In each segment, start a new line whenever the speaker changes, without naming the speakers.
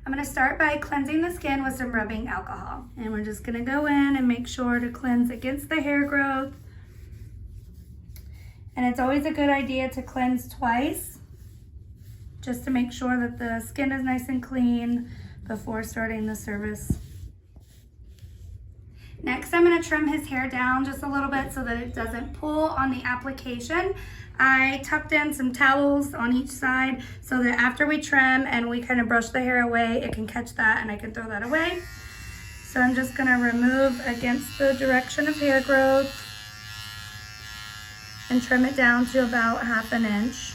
I'm gonna start by cleansing the skin with some rubbing alcohol. And we're just gonna go in and make sure to cleanse against the hair growth. And it's always a good idea to cleanse twice, just to make sure that the skin is nice and clean before starting the service. Next, I'm gonna trim his hair down just a little bit so that it doesn't pull on the application. I tucked in some towels on each side so that after we trim and we kind of brush the hair away, it can catch that and I can throw that away. So I'm just gonna remove against the direction of hair growth and trim it down to about 1/2 inch.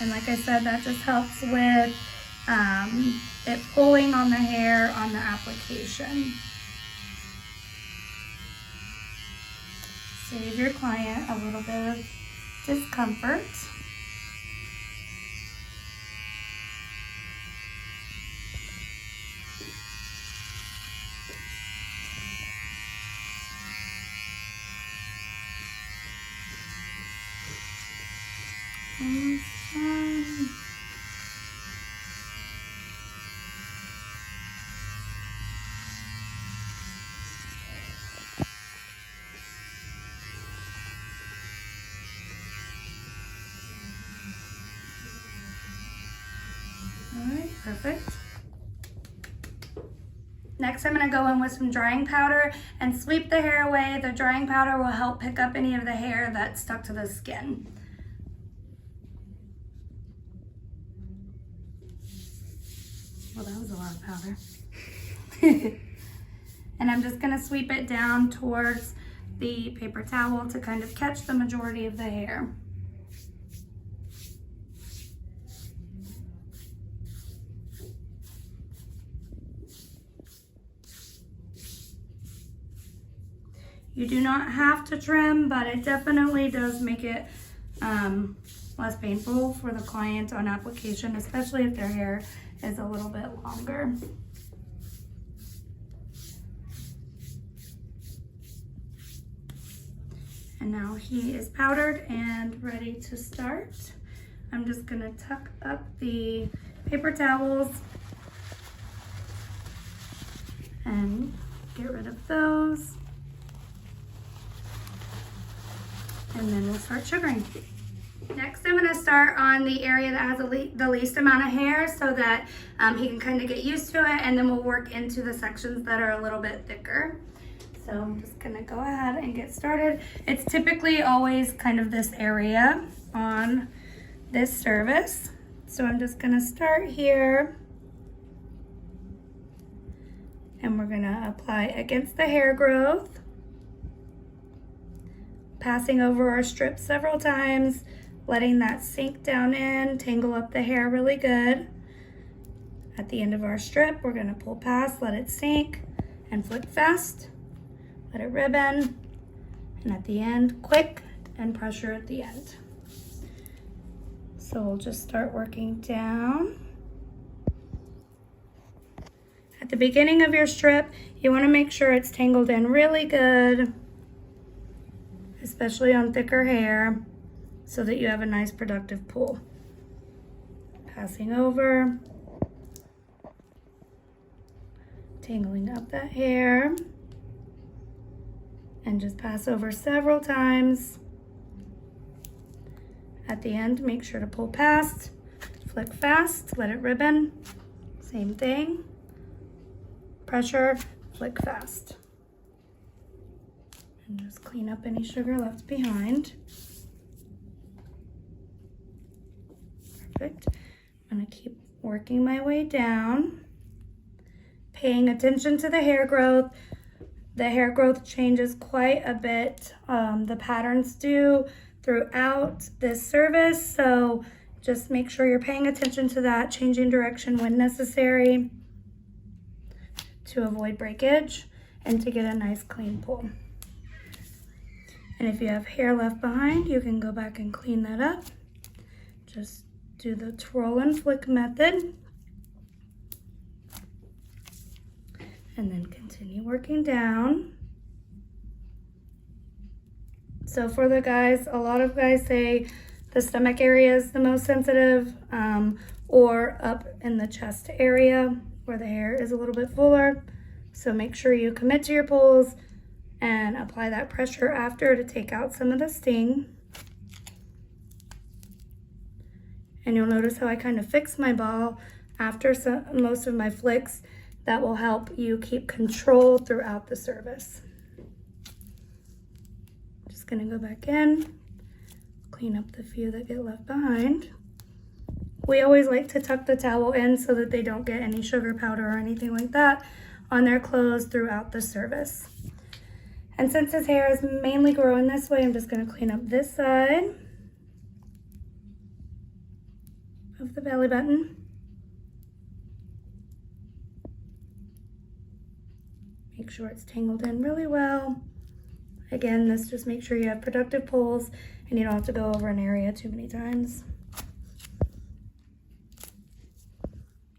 And like I said, that just helps with it pulling on the hair on the application. Save your client a little bit of discomfort. Alright, perfect. Next, I'm going to go in with some drying powder and sweep the hair away. The drying powder will help pick up any of the hair that's stuck to the skin. Well, that was a lot of powder. And I'm just going to sweep it down towards the paper towel to kind of catch the majority of the hair. You do not have to trim, but it definitely does make it less painful for the client on application, especially if their hair is a little bit longer. And now he is powdered and ready to start. I'm just gonna tuck up the paper towels and get rid of those. And then we'll start sugaring. Next, I'm gonna start on the area that has the least amount of hair so that he can kind of get used to it, and then we'll work into the sections that are a little bit thicker. So I'm just gonna go ahead and get started. It's typically always kind of this area on this service. So I'm just gonna start here, and we're gonna apply against the hair growth, passing over our strip several times, letting that sink down in, tangle up the hair really good. At the end of our strip, we're gonna pull past, let it sink, and flick fast, let it ribbon, and at the end, quick and pressure at the end. So we'll just start working down. At the beginning of your strip, you wanna make sure it's tangled in really good, especially on thicker hair, so that you have a nice productive pull. Passing over, tangling up that hair, and just pass over several times. At the end, make sure to pull past, flick fast, let it ribbon. Same thing, pressure, flick fast. And just clean up any sugar left behind. Perfect. I'm gonna keep working my way down, paying attention to the hair growth. The hair growth changes quite a bit. The patterns do throughout this service, so just make sure you're paying attention to that, changing direction when necessary to avoid breakage and to get a nice clean pull. And if you have hair left behind, you can go back and clean that up. Just do the twirl and flick method. And then continue working down. So for the guys, a lot of guys say the stomach area is the most sensitive, or up in the chest area where the hair is a little bit fuller. So make sure you commit to your pulls and apply that pressure after to take out some of the sting. And you'll notice how I kind of fix my ball after most of my flicks. That will help you keep control throughout the service. Just gonna go back in, clean up the few that get left behind. We always like to tuck the towel in so that they don't get any sugar powder or anything like that on their clothes throughout the service. And since his hair is mainly growing this way, I'm just gonna clean up this side of the belly button. Make sure it's tangled in really well. Again, this just make sure you have productive pulls and you don't have to go over an area too many times.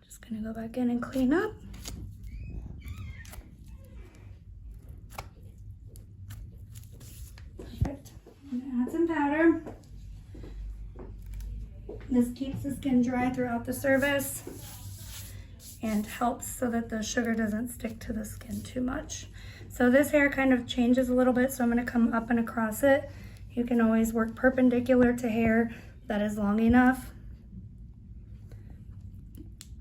Just gonna go back in and clean up. Perfect. I'm gonna add some powder. This keeps the skin dry throughout the service and helps so that the sugar doesn't stick to the skin too much. So this hair kind of changes a little bit, so I'm gonna come up and across it. You can always work perpendicular to hair that is long enough.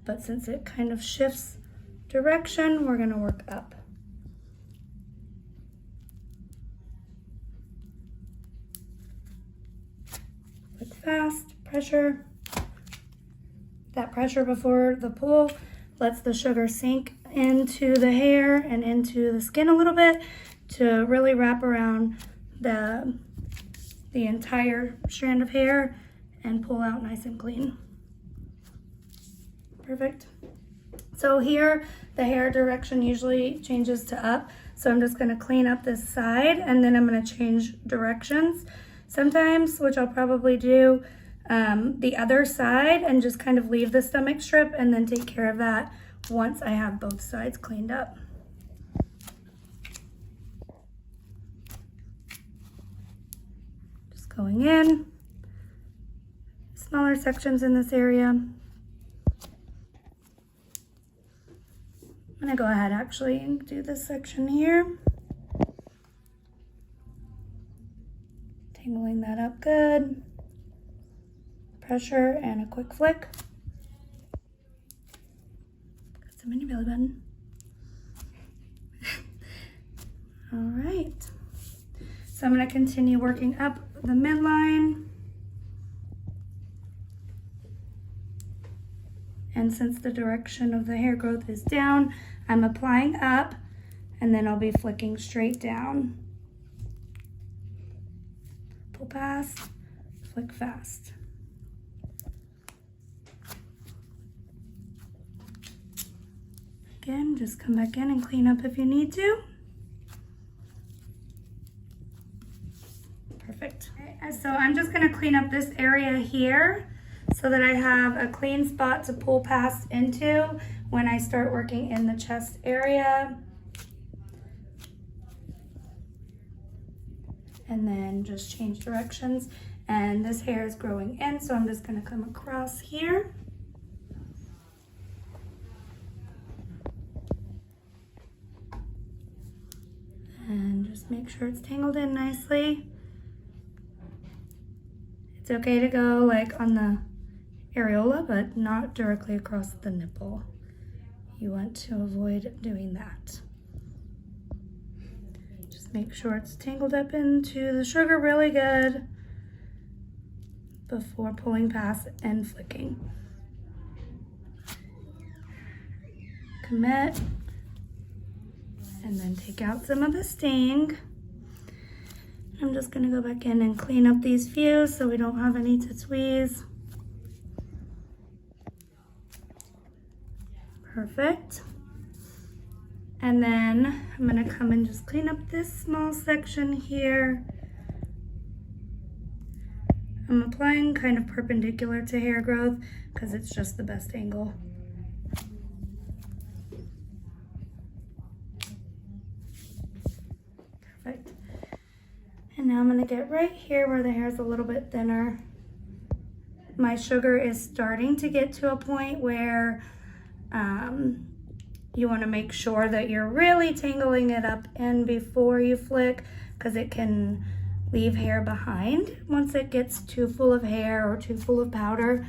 But since it kind of shifts direction, we're gonna work up. Flick fast, pressure. That pressure before the pull lets the sugar sink into the hair and into the skin a little bit to really wrap around the entire strand of hair and pull out nice and clean. Perfect. So here, the hair direction usually changes to up. So I'm just gonna clean up this side and then I'm gonna change directions. Sometimes, which I'll probably do, the other side and just kind of leave the stomach strip and then take care of that once I have both sides cleaned up. Just going in, smaller sections in this area. I'm gonna go ahead actually and do this section here. Tangling that up good. Pressure and a quick flick. Got some in your belly button. All right. So I'm gonna continue working up the midline. And since the direction of the hair growth is down, I'm applying up and then I'll be flicking straight down. Pull past, flick fast. Again, just come back in and clean up if you need to. Perfect. Okay, so I'm just gonna clean up this area here so that I have a clean spot to pull past into when I start working in the chest area. And then just change directions. And this hair is growing in, so I'm just gonna come across here. And just make sure it's tangled in nicely. It's okay to go like on the areola, but not directly across the nipple. You want to avoid doing that. Just make sure it's tangled up into the sugar really good before pulling past and flicking. Commit. And then take out some of the sting. I'm just gonna go back in and clean up these few so we don't have any to squeeze. Perfect. And then I'm gonna come and just clean up this small section here. I'm applying kind of perpendicular to hair growth because it's just the best angle. Perfect. And now I'm gonna get right here where the hair is a little bit thinner my sugar is starting to get to a point where you want to make sure that you're really tangling it up in before you flick, because it can leave hair behind once it gets too full of hair or too full of powder.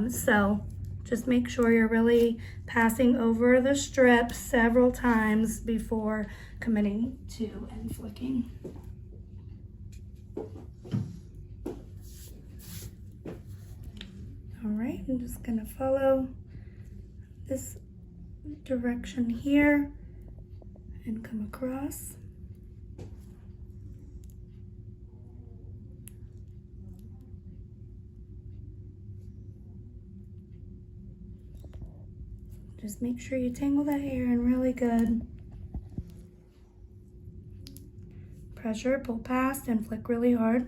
So just make sure you're really passing over the strip several times before committing to end flicking. All right, I'm just gonna follow this direction here and come across. Just make sure you tangle that hair in really good. Pressure, pull past, and flick really hard.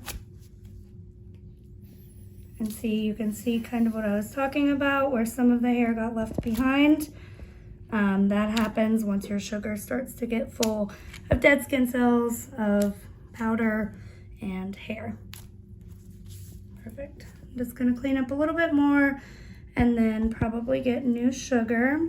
And see, you can see kind of what I was talking about, where some of the hair got left behind. That happens once your sugar starts to get full of dead skin cells, of powder, and hair. Perfect. I'm just gonna clean up a little bit more and then probably get new sugar.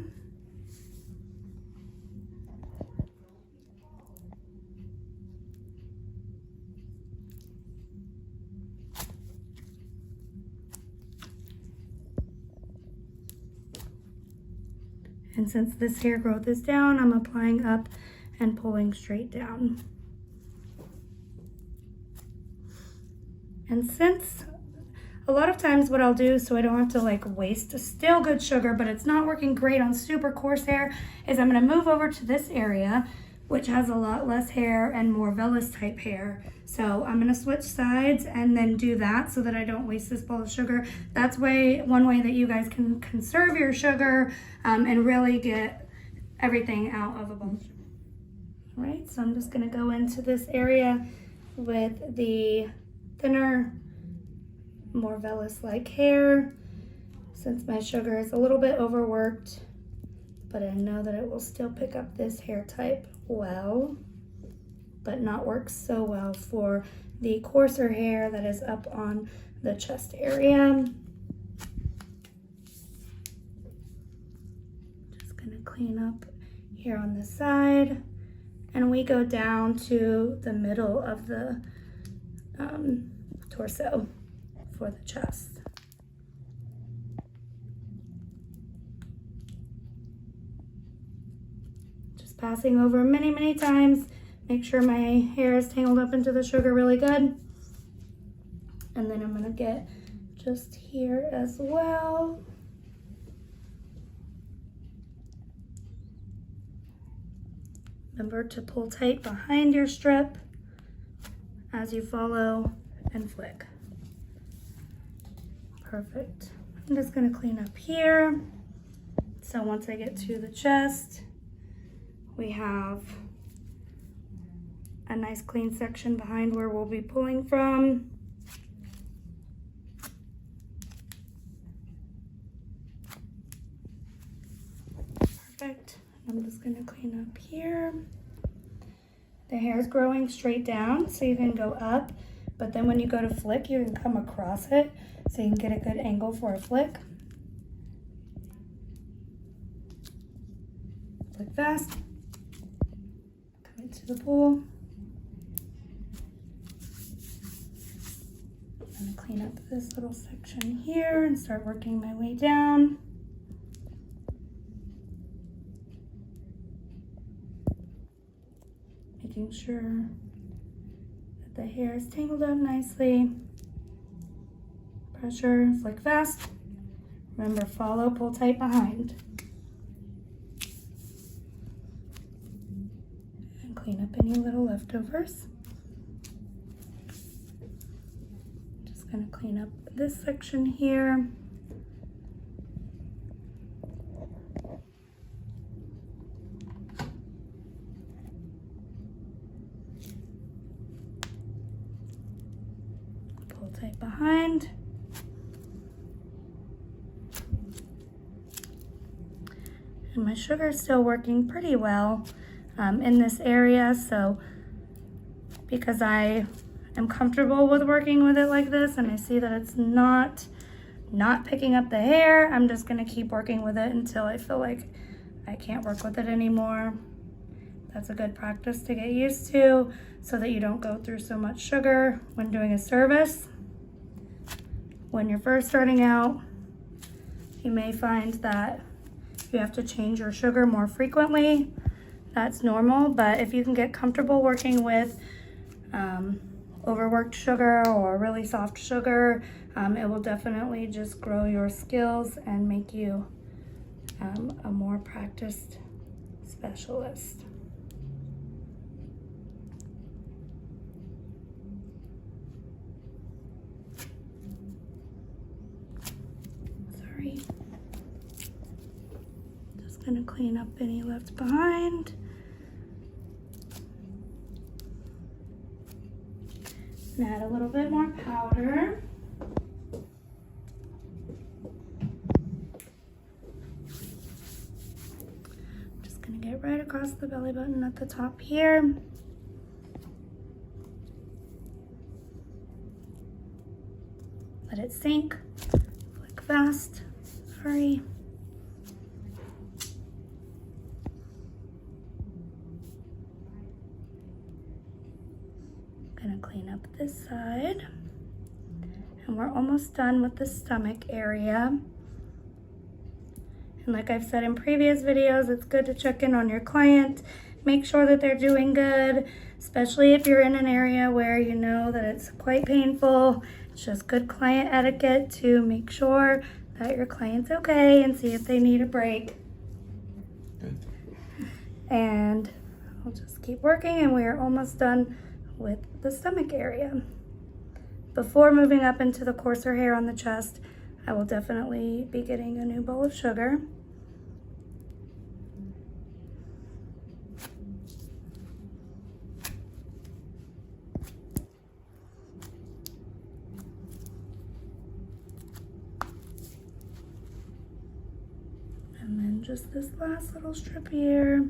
And since this hair growth is down, I'm applying up and pulling straight down. And since a lot of times what I'll do, so I don't have to like waste still good sugar, but it's not working great on super coarse hair, is I'm gonna move over to this area, which has a lot less hair and more vellus type hair. So I'm gonna switch sides and then do that so that I don't waste this bowl of sugar. That's one way that you guys can conserve your sugar and really get everything out of a bowl. All right, so I'm just gonna go into this area with the thinner, more vellus-like hair, since my sugar is a little bit overworked, but I know that it will still pick up this hair type well, but not work so well for the coarser hair that is up on the chest area. Just gonna clean up here on the side, and we go down to the middle of the torso for the chest. Just passing over many, many times. Make sure my hair is tangled up into the sugar really good. And then I'm gonna get just here as well. Remember to pull tight behind your strip as you follow and flick. Perfect. I'm just gonna clean up here. So once I get to the chest, we have a nice clean section behind where we'll be pulling from. Perfect. I'm just gonna clean up here. The hair is growing straight down, so you can go up, but then when you go to flick, you can come across it so you can get a good angle for a flick. Flick fast. Come into the pool. I'm gonna clean up this little section here and start working my way down. Making sure that the hair is tangled up nicely. Pressure, flick fast. Remember, follow, pull tight behind. And clean up any little leftovers. Just gonna clean up this section here. Pull tight behind. And my sugar is still working pretty well in this area, so because I am comfortable with working with it like this and I see that it's not not picking up the hair. I'm just gonna keep working with it until I feel like I can't work with it anymore. That's a good practice to get used to so that you don't go through so much sugar when doing a service. When you're first starting out, you may find that you have to change your sugar more frequently. That's normal, but if you can get comfortable working with overworked sugar or really soft sugar, it will definitely just grow your skills and make you a more practiced specialist. Sorry. Just gonna clean up any left behind. And add a little bit more powder. Just gonna get right across the belly button at the top here. Let it sink, flick fast, sorry. Gonna clean up this side. And we're almost done with the stomach area. And like I've said in previous videos, it's good to check in on your client, make sure that they're doing good, especially if you're in an area where you know that it's quite painful. It's just good client etiquette to make sure that your client's okay and see if they need a break.
Good.
And I'll just keep working, and we are almost done with the stomach area. Before moving up into the coarser hair on the chest, I will definitely be getting a new bowl of sugar. And then just this last little strip here.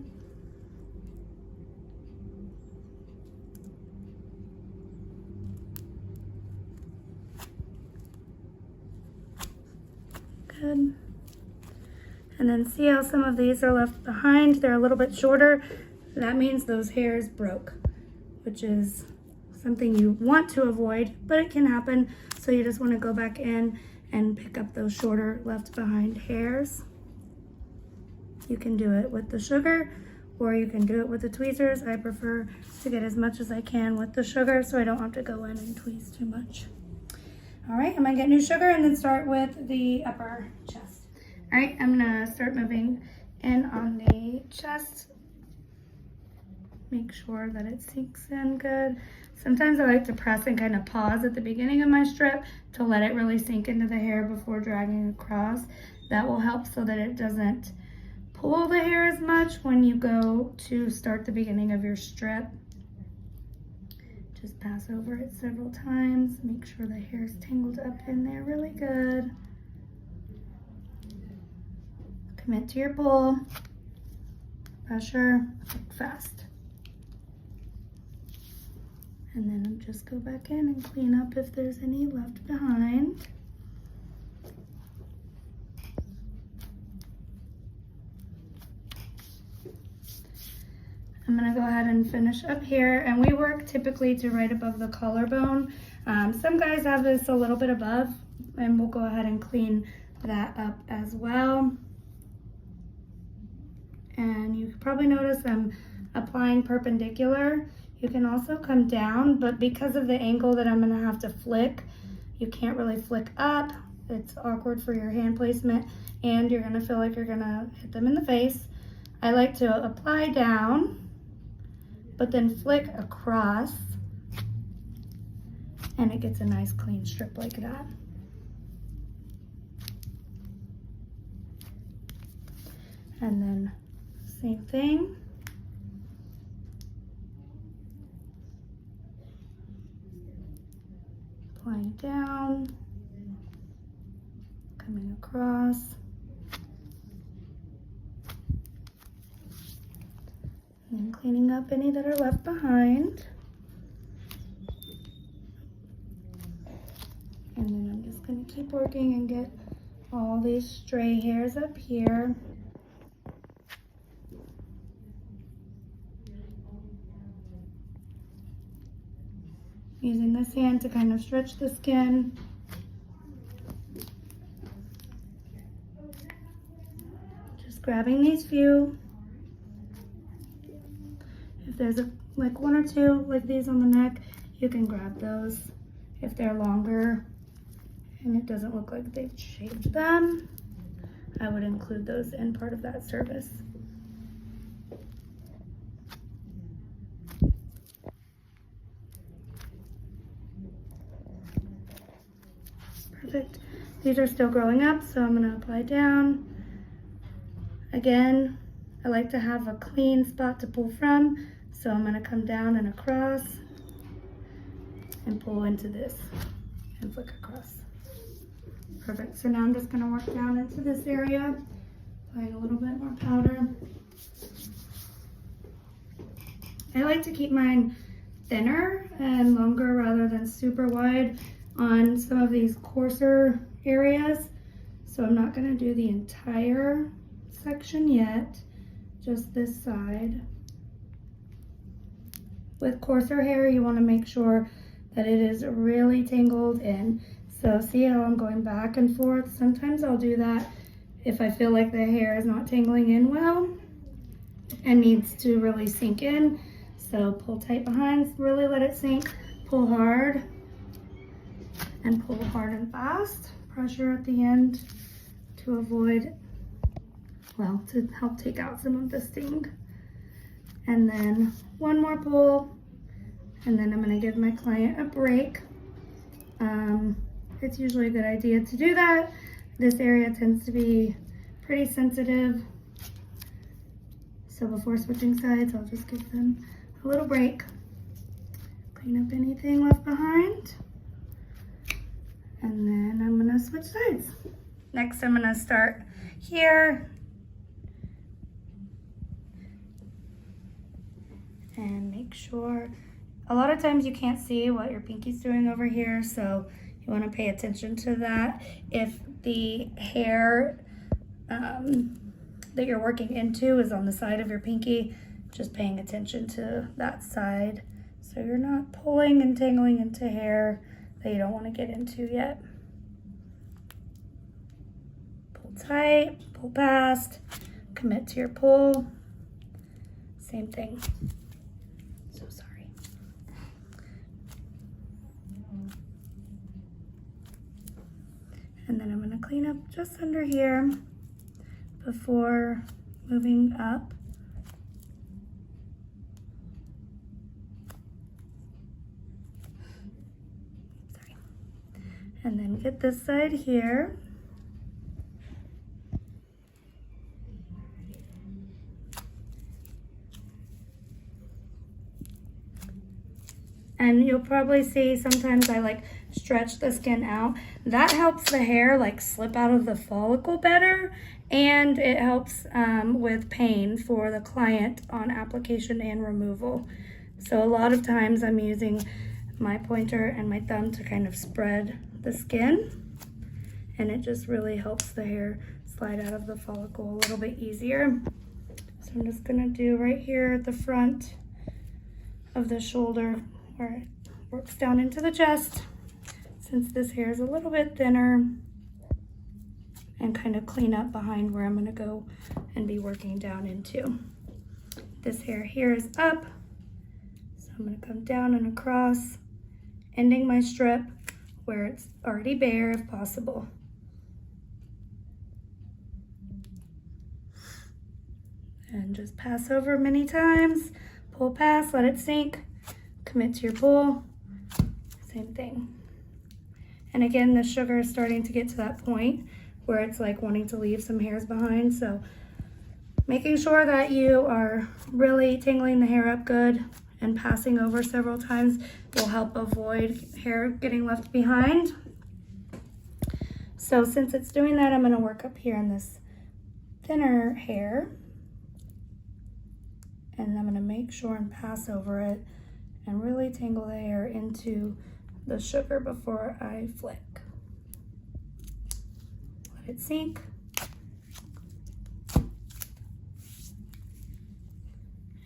Good. And then see how some of these are left behind? They're a little bit shorter. That means those hairs broke, which is something you want to avoid, but it can happen. So you just want to go back in and pick up those shorter left behind hairs. You can do it with the sugar, or you can do it with the tweezers. I prefer to get as much as I can with the sugar so I don't have to go in and tweeze too much. All right, I'm gonna get new sugar and then start with the upper chest. All right, I'm gonna start moving in on the chest. Make sure that it sinks in good. Sometimes I like to press and kind of pause at the beginning of my strip to let it really sink into the hair before dragging across. That will help so that it doesn't pull the hair as much when you go to start the beginning of your strip. Just pass over it several times. Make sure the hair is tangled up in there really good. Commit to your pull. Pressure, fast. And then just go back in and clean up if there's any left behind. I'm gonna go ahead and finish up here, and we work typically to right above the collarbone. Some guys have this a little bit above, and we'll go ahead and clean that up as well. And you can probably notice I'm applying perpendicular. You can also come down, but because of the angle that I'm gonna have to flick, you can't really flick up. It's awkward for your hand placement, and you're gonna feel like you're gonna hit them in the face. I like to apply down, but then flick across, and it gets a nice clean strip like that. And then same thing. Applying down, coming across. And cleaning up any that are left behind. And then I'm just gonna keep working and get all these stray hairs up here. Using this hand to kind of stretch the skin. Just grabbing these few. If there's like one or two like these on the neck, you can grab those if they're longer and it doesn't look like they've shaved them. I would include those in part of that service. Perfect. These are still growing up, so I'm going to apply down. Again, I like to have a clean spot to pull from, so I'm going to come down and across and pull into this and flick across. Perfect. So now I'm just going to work down into this area, applying a little bit more powder. I like to keep mine thinner and longer rather than super wide on some of these coarser areas. So I'm not going to do the entire section yet, just this side. With coarser hair, you want to make sure that it is really tangled in. So see how I'm going back and forth? Sometimes I'll do that if I feel like the hair is not tangling in well and needs to really sink in. So pull tight behind, really let it sink, pull hard, and pull hard and fast. Pressure at the end to avoid, well, to help take out some of the sting. And then one more pull, and then I'm gonna give my client a break. It's usually a good idea to do that. This area tends to be pretty sensitive. So before switching sides, I'll just give them a little break. Clean up anything left behind. And then I'm gonna switch sides. Next, I'm gonna start here. And make sure, a lot of times you can't see what your pinky's doing over here, so you wanna pay attention to that. If the hair that you're working into is on the side of your pinky, just paying attention to that side. So you're not pulling and tangling into hair that you don't want to get into yet. Pull tight, pull past, commit to your pull. Same thing. So sorry. And then I'm going to clean up just under here before moving up. Sorry. And then get this side here. And you'll probably see sometimes I like stretch the skin out. That helps the hair like slip out of the follicle better, and it helps with pain for the client on application and removal. So a lot of times I'm using my pointer and my thumb to kind of spread the skin, and it just really helps the hair slide out of the follicle a little bit easier. So I'm just gonna do right here at the front of the shoulder where it works down into the chest, since this hair is a little bit thinner, and kind of clean up behind where I'm going to go and be working down into. This hair here is up, so I'm going to come down and across, ending my strip where it's already bare if possible. And just pass over many times, pull past, let it sink, commit to your pull, same thing. And again, the sugar is starting to get to that point where it's like wanting to leave some hairs behind. So making sure that you are really tangling the hair up good and passing over several times will help avoid hair getting left behind. So since it's doing that, I'm going to work up here in this thinner hair. And I'm going to make sure and pass over it and really tangle the hair into the sugar before I flick. let it sink.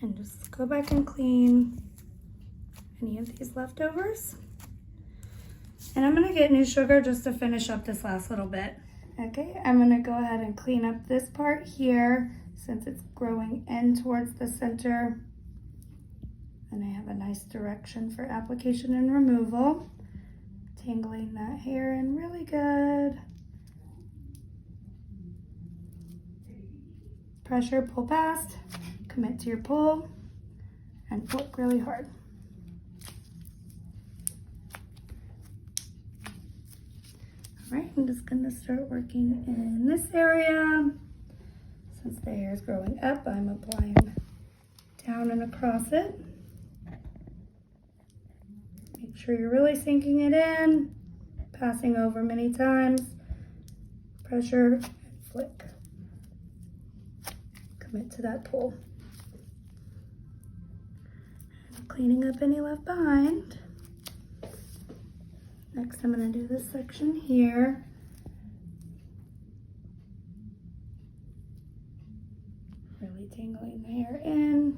And just go back and clean any of these leftovers. And I'm gonna get new sugar just to finish up this last little bit. Okay, I'm gonna go ahead and clean up this part here since it's growing in towards the center. And I have a nice direction for application and removal. Tangling that hair in really good. Pressure, pull past, commit to your pull, and flick really hard. All right, I'm just gonna start working in this area. Since the hair is growing up, I'm applying down and across it. Make sure you're really sinking it in, passing over many times, pressure, and flick. Commit to that pull. And cleaning up any left behind. Next, I'm going to do this section here. Really tangling the hair in.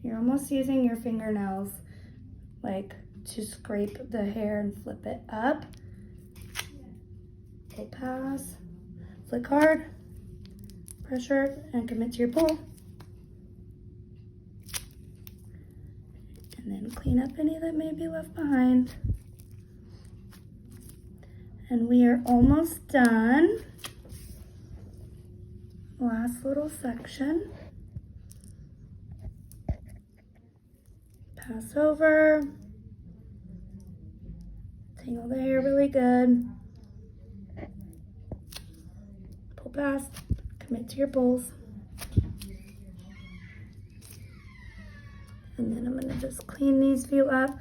You're almost using your fingernails like to scrape the hair and flip it up. Pull pass, flick hard, pressure, and commit to your pull. And then clean up any that may be left behind. And we are almost done. Last little section. Pass over. Tangle the hair really good. Pull past. Commit to your pulls. And then I'm going to just clean these few up.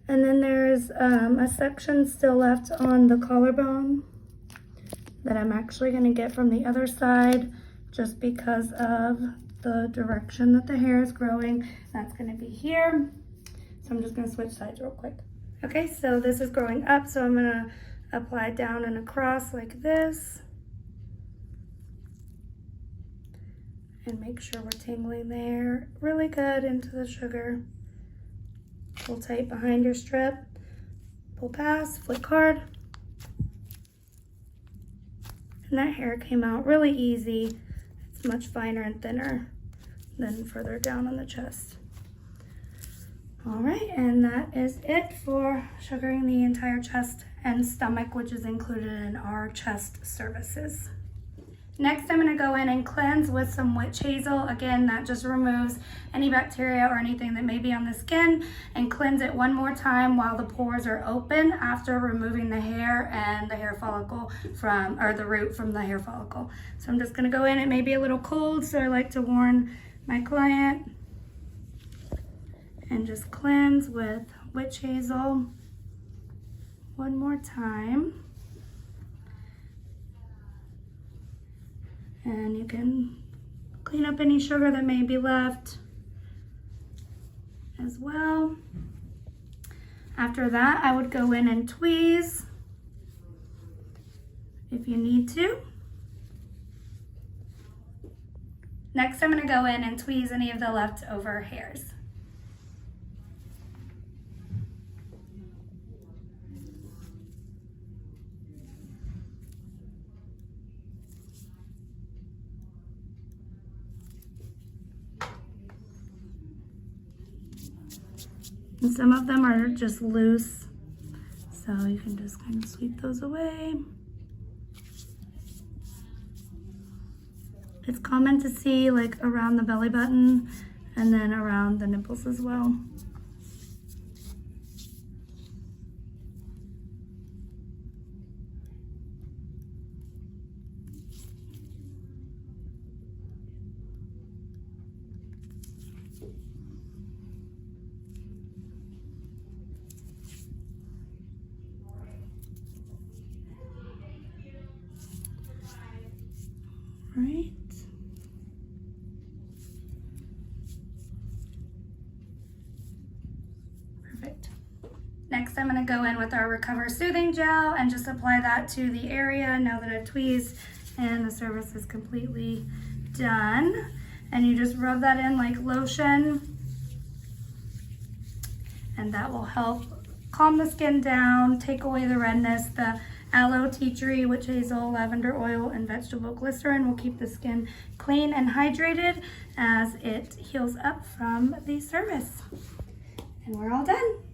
And then there's a section still left on the collarbone that I'm actually going to get from the other side just because of the direction that the hair is growing. That's going to be here. So I'm just going to switch sides real quick. Okay, so this is growing up, so I'm going to apply down and across like this. And make sure we're tangling the hair really good into the sugar. Pull tight behind your strip. Pull past, flick hard. And that hair came out really easy. It's much finer and thinner than further down on the chest. All right, and that is it for sugaring the entire chest and stomach, which is included in our chest services. Next, I'm going to go in and cleanse with some witch hazel. Again, that just removes any bacteria or anything that may be on the skin, and cleanse it one more time while the pores are open after removing the hair and the hair follicle from, or the root from the hair follicle. So I'm just going to go in. It may be a little cold, so I like to warn my client. And just cleanse with witch hazel one more time. And you can clean up any sugar that may be left as well. After that, I would go in and tweeze if you need to. Next, I'm going to go in and tweeze any of the leftover hairs. And some of them are just loose, so you can just kind of sweep those away. It's common to see like around the belly button and then around the nipples as well. Right. Perfect. Next, I'm going to go in with our Recover Soothing Gel and just apply that to the area now that I've tweezed and the service is completely done. And you just rub that in like lotion, and that will help calm the skin down, take away the redness. The aloe, tea tree, witch hazel, lavender oil, and vegetable glycerin will keep the skin clean and hydrated as it heals up from the service. And we're all done.